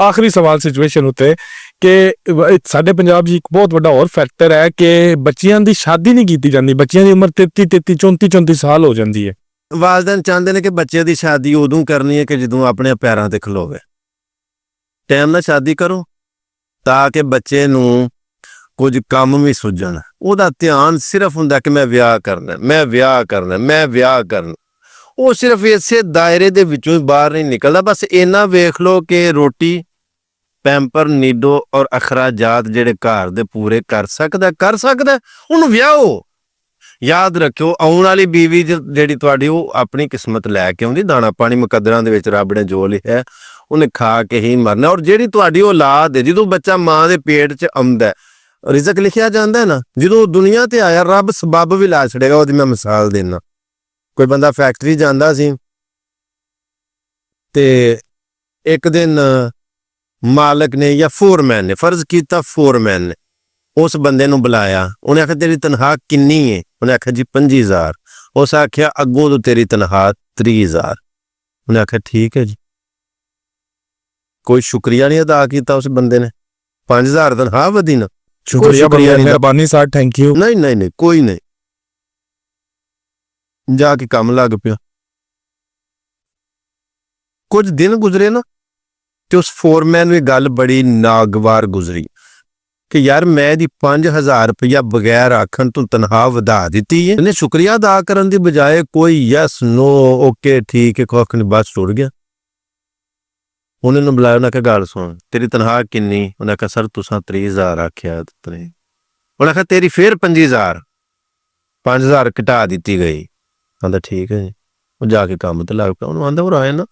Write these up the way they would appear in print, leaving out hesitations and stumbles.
ਆਖਰੀ ਸਵਾਲ ਸਿਚੁਏਸ਼ਨ ਉੱਤੇ ਕਿ ਸਾਡੇ ਪੰਜਾਬ 'ਚ ਇੱਕ ਬਹੁਤ ਵੱਡਾ ਹੋਰ ਫੈਕਟਰ ਹੈ ਕਿ ਬੱਚਿਆਂ ਦੀ ਸ਼ਾਦੀ ਨਹੀਂ ਕੀਤੀ ਜਾਂਦੀ। ਬੱਚਿਆਂ ਦੀ ਉਮਰ 33 34 ਸਾਲ ਹੋ ਜਾਂਦੀ ਹੈ। ਵਾਲਿदैन ਚਾਹੁੰਦੇ ਨੇ ਕਿ ਬੱਚੇ ਦੀ ਸ਼ਾਦੀ ਉਦੋਂ ਕਰਨੀ ਹੈ ਕਿ ਜਦੋਂ ਆਪਣੇ ਪੈਰਾਂ ਤੇ ਖਲੋਵੇ। ਟਾਈਮ ਨਾਲ ਸ਼ਾਦੀ ਕਰੋ ਤਾਂ ਕਿ ਬੱਚੇ ਨੂੰ ਕੁਝ ਕੰਮ ਵੀ ਸੁਝਣ। ਉਹਦਾ ਧਿਆਨ ਸਿਰਫ ਹੁੰਦਾ ਕਿ ਮੈਂ ਵਿਆਹ ਕਰਨਾ, ਮੈਂ ਵਿਆਹ ਕਰਨਾ, ਮੈਂ ਵਿਆਹ ਕਰਨਾ। ਉਹ ਸਿਰਫ ਇਸੇ ਦਾਇਰੇ ਦੇ ਵਿੱਚੋਂ ਹੀ ਬਾਹਰ ਨਹੀਂ ਨਿਕਲਦਾ। ਬਸ ਇੰਨਾ ਵੇਖ ਲਓ ਕਿ ਰੋਟੀ, ਪੈਂਪਰ, ਨੀਡੋ ਔਰ ਅਖਰਾਜਾਤ ਜਿਹੜੇ ਘਰ ਦੇ ਪੂਰੇ ਕਰ ਸਕਦਾ, ਉਹਨੂੰ ਵਿਆਹੋ। ਯਾਦ ਰੱਖਿਓ, ਆਉਣ ਵਾਲੀ ਬੀਵੀ ਜਿਹੜੀ ਤੁਹਾਡੀ, ਉਹ ਆਪਣੀ ਕਿਸਮਤ ਲੈ ਕੇ ਆਉਂਦੀ। ਦਾਣਾ ਪਾਣੀ ਮੁਕੱਦਰਾਂ ਦੇ ਵਿੱਚ ਰੱਬ ਨੇ ਜੋ ਲਿਖਿਆ ਉਹਨੇ ਖਾ ਕੇ ਹੀ ਮਰਨਾ। ਔਰ ਜਿਹੜੀ ਤੁਹਾਡੀ ਔਲਾਦ ਹੈ, ਜਦੋਂ ਬੱਚਾ ਮਾਂ ਦੇ ਪੇਟ 'ਚ ਆਉਂਦਾ, ਰਿਜ਼ਕ ਲਿਖਿਆ ਜਾਂਦਾ ਨਾ, ਜਦੋਂ ਦੁਨੀਆ ਤੇ ਆਇਆ ਰੱਬ ਸਬੱਬ ਵੀ ਲਾ ਛੜੇਗਾ। ਉਹਦੀ ਮੈਂ ਮਿਸਾਲ ਦੇਣਾ। ਕੋਈ ਬੰਦਾ ਫੈਕਟਰੀ ਜਾਂਦਾ ਸੀ ਤੇ ਇੱਕ ਦਿਨ ਮਾਲਕ ਨੇ ਜਾਂ ਫੋਰਮੈਨ ਨੇ, ਫਰਜ਼ ਕੀਤਾ ਫੋਰਮੈਨ ਨੇ, ਉਸ ਬੰਦੇ ਨੂੰ ਬੁਲਾਇਆ। ਉਹਨੇ ਆਖਿਆ ਤੇਰੀ ਤਨਖਾਹ ਕਿੰਨੀ ਹੈ? ਉਹਨੇ ਆਖਿਆ ਜੀ 50,000। ਉਸ ਆਖਿਆ ਅੱਗੋਂ ਤੋਂ ਤੇਰੀ ਤਨਖਾਹ 30,000। ਉਹਨੇ ਆਖਿਆ ਠੀਕ ਹੈ ਜੀ। ਕੋਈ ਸ਼ੁਕਰੀਆ ਨਹੀਂ ਅਦਾ ਕੀਤਾ ਉਸ ਬੰਦੇ ਨੇ। 5,000 ਤਨਖਾਹ ਵਧੀ ਨਾ, ਸ਼ੁਕਰੀਆ, ਮਿਹਰਬਾਨੀ ਸਰ, ਥੈਂਕ ਯੂ। ਨਹੀਂ ਕੋਈ ਨਹੀਂ। ਜਾ ਕੇ ਕੰਮ ਲੱਗ ਪਿਆ। ਕੁਝ ਦਿਨ ਗੁਜ਼ਰੇ ਨਾ ਤੇ ਉਸ ਫੋਰਮੈਨ ਨੂੰ ਇਹ ਗੱਲ ਬੜੀ ਨਾਗਵਾਰ ਗੁਜ਼ਰੀ ਕਿ ਯਾਰ ਮੈਂ ਦੀ 5,000 ਰੁਪਇਆ ਬਗੈਰ ਆਖਣ ਤੋਂ ਤਨਖਾਹ ਵਧਾ ਦਿੱਤੀ ਹੈ। ਇਹਨੇ ਸ਼ੁਕਰੀਆ ਅਦਾ ਕਰਨ ਦੀ ਬਜਾਏ ਕੋਈ ਯਸ ਨੋ ਓਕੇ ਠੀਕ ਹੈ ਕੁੱਖ ਨਹੀਂ ਬਸ ਟੁਰ ਗਿਆ। ਉਹਨੇ ਨੂੰ ਬੁਲਾਇਆ, ਉਹਨਾਂ ਕਿਹਾ ਗੱਲ ਸੁਣ ਤੇਰੀ ਤਨਖਾਹ ਕਿੰਨੀ? ਉਹਨੇ ਕਿਹਾ ਸਰ ਤੁਸੀਂ 30,000 ਆਖਿਆ। ਉਹਨੇ ਕਿਹਾ ਤੇਰੀ ਫੇਰ 25,000, 5,000 ਘਟਾ ਦਿੱਤੀ ਗਈ। ਕਹਿੰਦਾ ਠੀਕ ਹੈ ਜੀ। ਉਹ ਜਾ ਕੇ ਕੰਮ ਤੇ ਲੱਗ ਪਿਆ। ਉਹਨੂੰ ਆਂਦਾ ਉਹ ਰਾਏ ਨਾ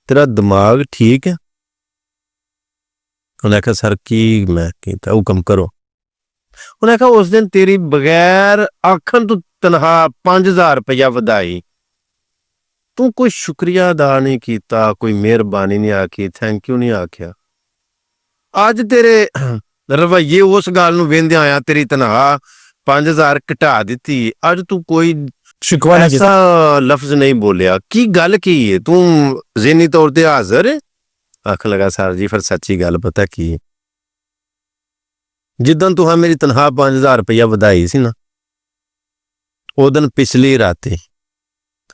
ਤੇਰਾ ਦਿਮਾਗ ਠੀਕ ਹੈ? ਉਹਨੇ ਆਖਿਆ ਸਰ ਕੀ ਮੈਂ ਕੀਤਾ? ਹੁਕਮ ਕਰੋ। ਉਹਨੇ ਆਖਿਆ ਉਸ ਦਿਨ ਤੇਰੀ ਬਗੈਰ ਆਖਣ ਤੋਂ ਤਨਖਾਹ 5,000 ਰੁਪਇਆ ਵਧਾਈ, ਤੂੰ ਕੋਈ ਸ਼ੁਕਰੀਆ ਅਦਾ ਨਹੀਂ ਕੀਤਾ, ਕੋਈ ਮਿਹਰਬਾਨੀ ਨਹੀਂ ਆਖੀ, ਥੈਂਕ ਯੂ ਨਹੀਂ ਆਖਿਆ। ਅੱਜ ਤੇਰੇ ਰਵੱਈਏ ਉਸ ਗੱਲ ਨੂੰ ਵੇਂਦਿਆਂ ਆਇਆ ਤੇਰੀ ਤਨਖਾਹ 5,000 ਘਟਾ ਦਿੱਤੀ। ਅੱਜ ਤੂੰ ਕੋਈ ਸ਼ਿਕਵਾ ਨਹੀਂ ਕੀਤਾ, ਐਸਾ ਲਫ਼ਜ਼ ਨਹੀਂ ਬੋਲਿਆ। ਕੀ ਗੱਲ ਕੀ ਹੈ? ਤੂੰ ਜ਼ਿਹਨੀ ਤੌਰ ਤੇ ਹਾਜ਼ਰ ਹੈ? ਆਖਣ ਲੱਗਾ ਸਰ ਜੀ ਫਿਰ ਸੱਚੀ ਗੱਲ ਪਤਾ ਕੀ ਹੈ, ਜਿੱਦਣ ਤੂੰ ਮੇਰੀ ਤਨਖਾਹ 5,000 ਰੁਪਇਆ ਵਧਾਈ ਸੀ ਨਾ, ਉਦਣ ਪਿਛਲੀ ਰਾਤੀ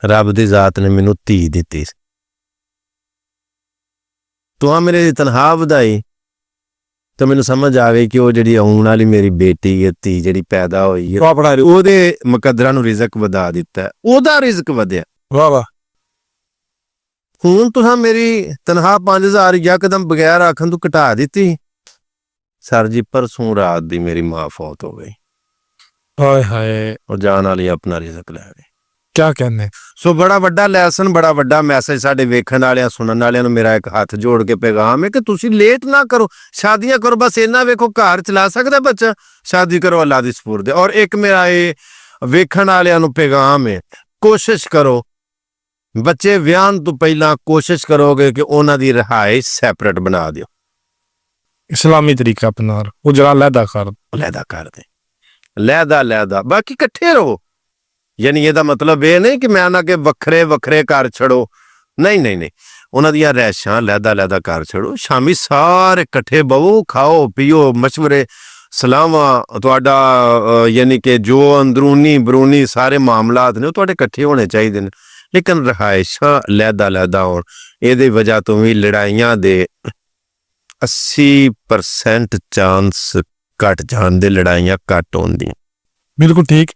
ਰੱਬ ਦੀ ਜ਼ਾਤ ਨੇ ਮੈਨੂੰ ਧੀ ਦਿੱਤੀ ਸੀ। ਤੂੰ ਮੇਰੀ ਤਨਖਾਹ ਵਧਾਈ ਤਾਂ ਮੈਨੂੰ ਸਮਝ ਆ ਗਈ ਕਿ ਉਹ ਜਿਹੜੀ ਆਉਣ ਵਾਲੀ ਮੇਰੀ ਬੇਟੀ ਹੈ, ਧੀ ਜਿਹੜੀ ਪੈਦਾ ਹੋਈ ਹੈ, ਉਹਦੇ ਮੁਕੱਦਰਾਂ ਨੂੰ ਰਿਜ਼ਕ ਵਧਾ ਦਿੱਤਾ, ਉਹਦਾ ਰਿਜ਼ਕ ਵਧਿਆ। ਵਾਹ ਵਾਹ। ਹੁਣ ਤੁਸੀਂ ਮੇਰੀ ਤਨਖਾਹ 5,000 ਯਕਦਮ ਬਗੈਰ ਆਖਣ ਤੋਂ ਘਟਾ ਦਿੱਤੀ। ਸਰ ਜੀ ਪਰਸੋਂ ਰਾਤ ਦੀ ਮੇਰੀ ਮਾਂ ਫੌਤ ਹੋ ਗਈ। ਹਾਏ ਹਾਏ। ਉਹ ਜਾਨ ਵਾਲੀ ਆਪਣਾ ਰਿਜ਼ਕ ਲੈ ਗਏ। ਕਿਆ ਕਹਿੰਦੇ? ਸੋ ਬੜਾ ਵੱਡਾ ਲੈਸਨ, ਬੜਾ ਵੱਡਾ ਮੈਸੇਜ ਸਾਡੇ ਵੇਖਣ ਵਾਲਿਆਂ ਸੁਣਨ ਵਾਲਿਆਂ ਨੂੰ ਮੇਰਾ ਇੱਕ ਹੱਥ ਜੋੜ ਕੇ ਪੈਗਾਮ ਹੈ ਕਿ ਤੁਸੀਂ ਲੇਟ ਨਾ ਕਰੋ, ਸ਼ਾਦੀਆਂ ਕਰੋ। ਬਸ ਇੰਨਾ ਵੇਖੋ ਘਰ ਚਲਾ ਸਕਦਾ ਬੱਚਾ, ਸ਼ਾਦੀ ਕਰੋ ਅੱਲਾ ਦੀ ਸਪੁਰਦ। ਔਰ ਇੱਕ ਮੇਰਾ ਇਹ ਵੇਖਣ ਵਾਲਿਆਂ ਨੂੰ ਪੈਗਾਮ ਹੈ, ਕੋਸ਼ਿਸ਼ ਕਰੋ ਬੱਚੇ ਵਿਆਹਨ ਤੋਂ ਪਹਿਲਾਂ ਕੋਸ਼ਿਸ਼ ਕਰੋਗੇ ਕਿ ਉਹਨਾਂ ਦੀ ਰਿਹਾਇਸ਼ ਸੈਪਰੇਟ ਬਣਾ ਦਿਓ, ਇਸਲਾਮੀ ਤਰੀਕਾ ਅਪਣਾ, ਉਹ ਜਰਾ ਲਹਿਦਾ ਕਰ ਦੇ, ਲਹਿਦਾ। ਬਾਕੀ ਇਕੱਠੇ ਰਹੋ। ਯਾਨੀ ਇਹਦਾ ਮਤਲਬ ਇਹ ਨਹੀਂ ਕਿ ਮੈਂ ਨਾ ਕਿ ਵੱਖਰੇ ਘਰ ਛੜੋ, ਨਹੀਂ। ਉਹਨਾਂ ਦੀਆਂ ਰਹਿਸ਼ਾਂ ਲਹਿਦਾ ਘਰ ਛੜੋ। ਸ਼ਾਮੀ ਸਾਰੇ ਇਕੱਠੇ ਬਵੋ, ਖਾਓ ਪੀਓ, ਮਸ਼ਵਰੇ ਸਲਾਹਾਂ, ਤੁਹਾਡਾ ਯਾਨੀ ਕਿ ਜੋ ਅੰਦਰੂਨੀ ਬਰੂਨੀ ਸਾਰੇ ਮਾਮਲਾਤ ਨੇ ਉਹ ਤੁਹਾਡੇ ਇਕੱਠੇ ਹੋਣੇ ਚਾਹੀਦੇ ਨੇ। ਲੇਕਿਨ ਰਿਹਾਇਸ਼ਾਂ ਲਹਿਦਾ ਹੋਣ, ਇਹਦੀ ਵਜ੍ਹਾ ਤੋਂ ਵੀ ਲੜਾਈਆਂ ਦੇ 80% ਚਾਂਸ ਘਟ ਜਾਣ ਦੇ, ਲੜਾਈਆਂ ਘੱਟ ਹੋਣ ਦੀਆਂ। ਬਿਲਕੁਲ ਠੀਕ।